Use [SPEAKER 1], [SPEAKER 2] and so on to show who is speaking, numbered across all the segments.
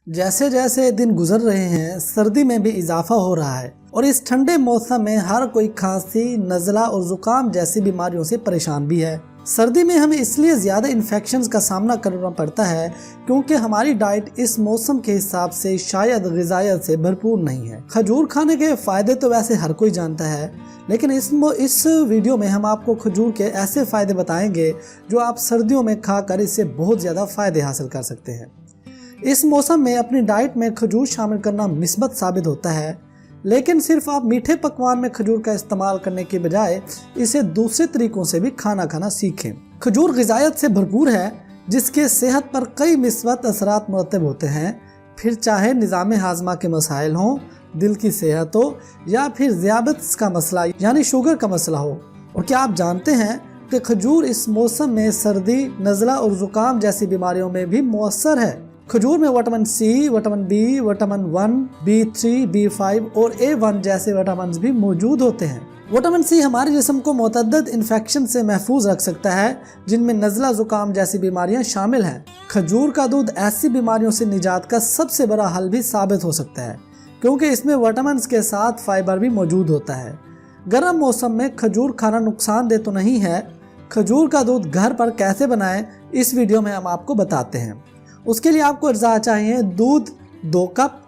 [SPEAKER 1] जैसे जैसे दिन गुजर रहे हैं सर्दी में भी इजाफा हो रहा है और इस ठंडे मौसम में हर कोई खांसी, नज़ला और ज़ुकाम जैसी बीमारियों से परेशान भी है। सर्दी में हमें इसलिए ज़्यादा इन्फेक्शंस का सामना करना पड़ता है क्योंकि हमारी डाइट इस मौसम के हिसाब से शायद ग़िज़ायत से भरपूर नहीं है। खजूर खाने के फ़ायदे तो वैसे हर कोई जानता है, लेकिन इस वीडियो में हम आपको खजूर के ऐसे फ़ायदे बताएंगे जो आप सर्दियों में खाकर इससे बहुत ज़्यादा फ़ायदे हासिल कर सकते हैं। इस मौसम में अपनी डाइट में खजूर शामिल करना मिस्बत साबित होता है, लेकिन सिर्फ आप मीठे पकवान में खजूर का इस्तेमाल करने के बजाय इसे दूसरे तरीकों से भी खाना सीखें। खजूर ग़िज़ायत से भरपूर है जिसके सेहत पर कई मिस्बत असरात मुरतब होते हैं, फिर चाहे निज़ाम हाजमा के मसाइल हों, दिल की सेहत हो या फिर ज़ियाबत का मसला यानी शुगर का मसला हो। और क्या आप जानते हैं कि खजूर इस मौसम में सर्दी, नज़ला और ज़ुकाम जैसी बीमारियों में भी मौसर है। खजूर में vitamin C, vitamin B, vitamin 1, B3, B5 और A1 जैसे विटामिन भी मौजूद होते हैं। विटामिन सी हमारे जिस्म को मुतअद्दिद इन्फेक्शन से महफूज रख सकता है, जिनमें नज़ला, ज़ुकाम जैसी बीमारियां शामिल हैं। खजूर का दूध ऐसी बीमारियों से निजात का सबसे बड़ा हल भी साबित हो सकता है क्योंकि इसमें विटामिन के साथ फाइबर भी मौजूद होता है। गर्म मौसम में खजूर खाना नुकसानदेह तो नहीं है। खजूर का दूध घर पर कैसे बनाएं इस वीडियो में हम आपको बताते हैं। उसके लिए आपको अज्जा चाहिए: दूध 2 कप,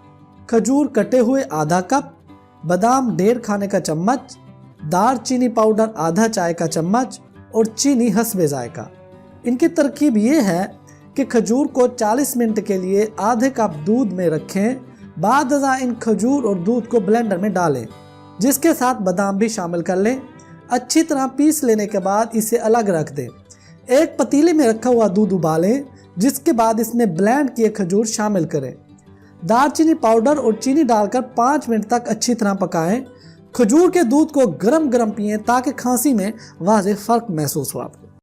[SPEAKER 1] खजूर कटे हुए आधा कप, बादाम 1.5 खाने का चम्मच, दालचीनी पाउडर आधा चाय का चम्मच और चीनी हस्बे जायका। इनकी तरकीब ये है कि खजूर को 40 मिनट के लिए आधे कप दूध में रखें। बाद अज़ा इन खजूर और दूध को ब्लेंडर में डालें, जिसके साथ बादाम भी शामिल कर लें। अच्छी तरह पीस लेने के बाद इसे अलग रख दें। एक पतीले में रखा हुआ दूध उबालें, जिसके बाद इसमें ब्लेंड किए खजूर शामिल करें। दालचीनी पाउडर और चीनी डालकर 5 मिनट तक अच्छी तरह पकाएं। खजूर के दूध को गरम गरम पिएं ताकि खांसी में वाज़ेह फ़र्क महसूस हो आपको।